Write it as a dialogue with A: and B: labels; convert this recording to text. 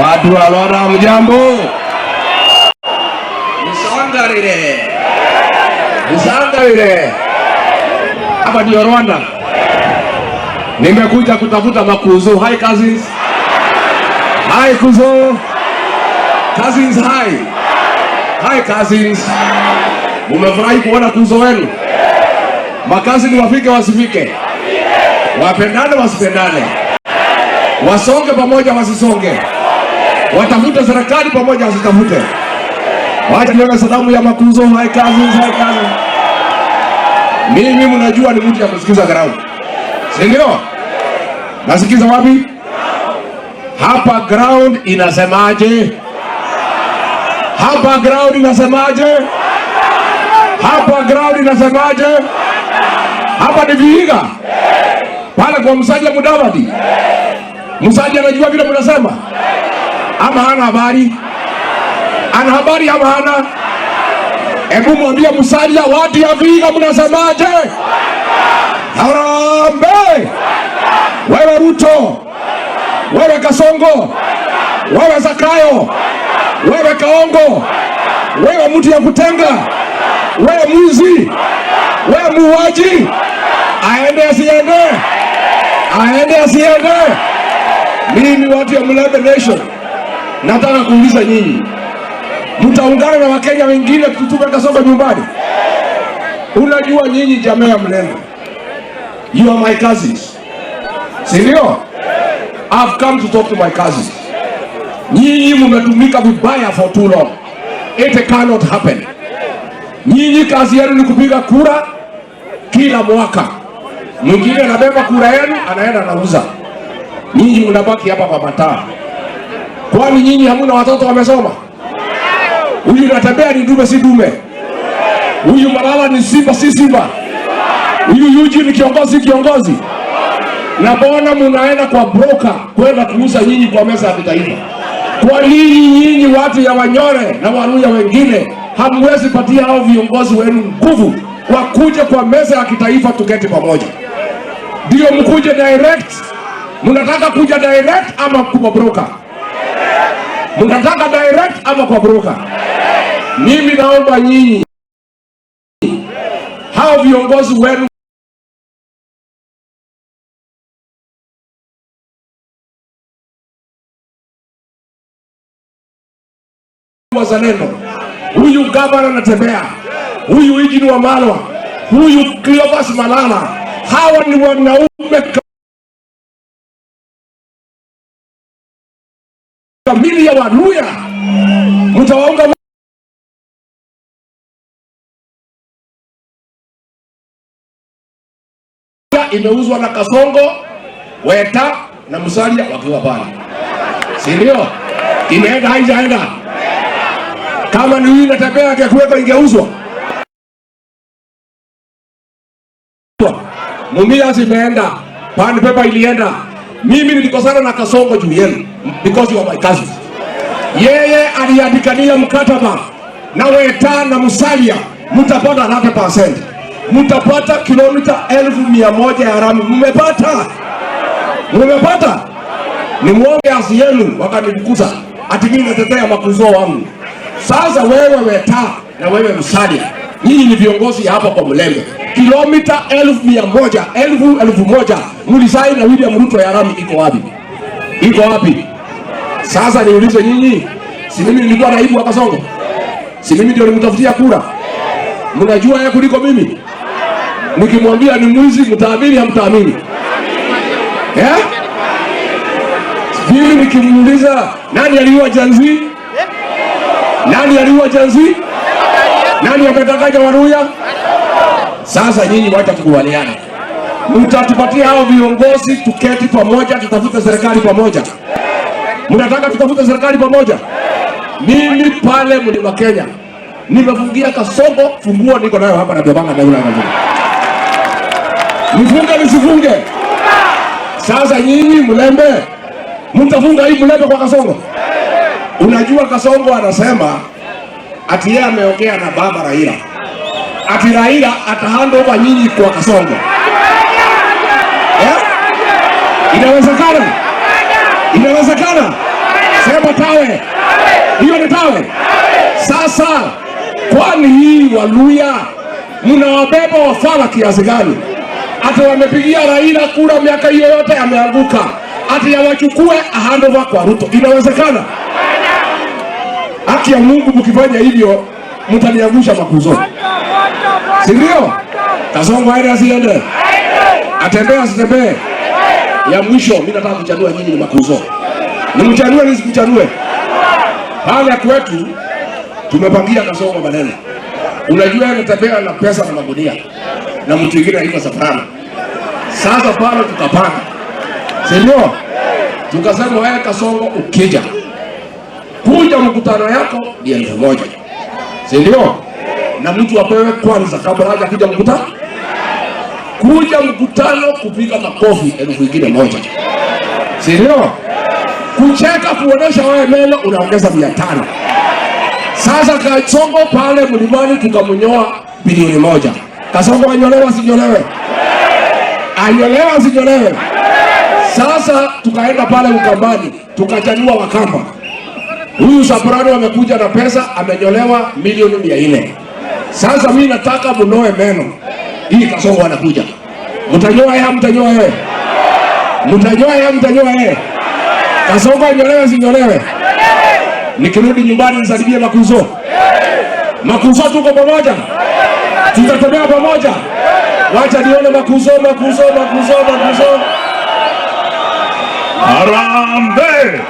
A: Watu walora mjambo. Nisangarire. Hapa ndio Rwanda. Nimekuja kutafuta makuzo. Hi cousins. Hi kuzo. Cousins hi. Hi cousins. Umefurahi kuona kuzo wenu? Makazini wafike wasifike? Wapendane wasipendane? Wasonge pamoja wasisonge? Watafute serikali pamoja wasitafute? Wacha niwe salamu ya makuzo. Hi cousins, hi cousins. Mimi mnajua ni mtu ya kusikiza ground. Si ndio? Nasikiza wapi? Hapa ground inasemaje? Hapa ground inasemaje? Hapa ground inasemaje? Hapa ni Vihiga. Pale kwa Musalia Mudavadi. Musalia anajua vile mnasema? Ama hana habari? Ana habari ama hana? Hebu mwambie Musalia watu ya Vihiga mnasemaje? Harambe! Wewe Ruto, wewe Kasongo, wewe Zakayo, wewe Kaongo, wewe mtu ya kutenga, wewe mwizi, wewe muuaji, aende asiende? Aende asiende? Mimi watu ya Mlembe Nation nataka kuuliza nyinyi, mtaungana na Wakenya wengine kutupa Kasongo nyumbani? Unajua nyinyi jamaa ya Mlembe, you are my cousins. Sindio? I've come to talk to my cousins. Nyinyi mmetumika vibaya for too long. It cannot happen. Nyinyi kazi yenu ni kupiga kura kila mwaka. Mwingine anabeba kura yenu anaenda anauza. Nyinyi mnabaki hapa kwa mataa. Kwani nyinyi hamuna watoto wamesoma? Huyu anatembea ni dume si dume. Huyu Malala ni simba si simba. Huyu Yuji ni kiongozi kiongozi. Na bona munaenda kwa broker kwenda kuuza nyinyi kwa meza ya kitaifa. Kwa nini nyinyi watu ya Wanyore na Waluya wengine hamwezi patia hao viongozi wenu nguvu kwa kuja kwa meza ya kitaifa tuketi pamoja? Ndio mkuje direct? Mnataka kuja direct ama kwa broker? Mnataka direct ama kwa broker? Mimi naomba nyinyi hao viongozi wenu wazalendo. Huyu gavana anatembea, huyu Eugene Wamalwa, huyu Cleophas Malala, hawa ni wanaume kamili ya Waluya. Mtawaunga imeuzwa na Kasongo, Weta na Musalia wakiwa pale. Si ndio? Imeenda haijaenda? Kama ni huyu natembea angekuweka ingeuzwa. Mumia zimeenda, Pan Paper ilienda. Mimi nilikosana na Kasongo juu yenu because you are my cousin. Yeye aliandikania mkataba na Weta na Musalia, mtapata 100%. Mtapata kilomita 1,100 ya rami. Mmepata? Mmepata? Ni muonge asi yenu wakanikukuza. Ati mimi natetea makuzo wangu. Sasa wewe Weta na wewe Musalia, nyinyi ni viongozi hapa kwa Mlembe. Kilomita 1,100, 1,000 mulisai na William Ruto ya rami iko wapi? Iko wapi? Sasa niulize nyinyi, si mimi nilikuwa naibu wa Kasongo? Si mimi ndio nilimtafutia kura? Mnajua yeye kuliko mimi? Nikimwambia ni mwizi mtaamini hamtaamini? Mimi nikimuuliza nani aliua Janzi? Nani aliua Janzi? Nani ametakaja Waluya? Sasa nyinyi wacha tukubaliane. Mtatupatia hao viongozi tuketi pamoja tutafute serikali pamoja. Mnataka tutafute serikali pamoja? Mimi pale Mlima Kenya nimefungia Kasongo, funguo niko nayo hapa na bebanga na yule anajua. Nifunge nisifunge? Sasa nyinyi Mlembe mtafunga hii Mlembe kwa Kasongo? Unajua Kasongo anasema ati yeye ameongea na baba Raila. Ati Raila atahand over nyinyi kwa Kasongo. Inawezekana? Inawezekana? Sema tawe. Hiyo ni tawe. Sasa kwani hii Waluya mnawabeba wafala kiasi gani? Hata wamepigia Raila kura miaka hiyo yote ameanguka. Hata yawachukue handover kwa Ruto. Inawezekana? Haki ya Mungu mkifanya hivyo mtaniangusha makuzo. Si ndio? Kasongo aende asiende? Atembee asitembee? Ya mwisho mimi nataka kuchanua nyinyi ni makuzo. Nimchanue nisikuchanue. Pale kwetu tumepangia Kasongo maneno. Unajua anatembea na pesa na magunia na mtu mwingine alikuwa safari. Sasa pale tukapanga. Si ndio? Tukasema wewe Kasongo ukija kuja mkutano yako ni 1,000. Si ndio? Na mtu apewe kwanza kabla haja kuja mkutano. Kuja mkutano kupiga makofi 1,000. Si ndio? Kucheka kuonesha wewe meno unaongeza 500. Sasa Kasongo pale mlimani tukamnyoa bilioni 1. Kasongo anyolewa sinyolewe? Anyolewa sinyolewe? Sasa tukaenda pale Ukambani tukachanua Wakamba. Huyu Soprano amekuja na pesa amenyolewa milioni 400. Sasa mimi nataka munoe meno. Hii Kasongo anakuja. Mtanyoa yeye mtanyoa yeye. Mtanyoa yeye mtanyoa yeye. Kasongo anyolewe sinyolewe? Nikirudi nyumbani nisalimie makuzo. Makuzo tuko pamoja. Tutatembea pamoja. Wacha nione makuzo.
B: Harambee!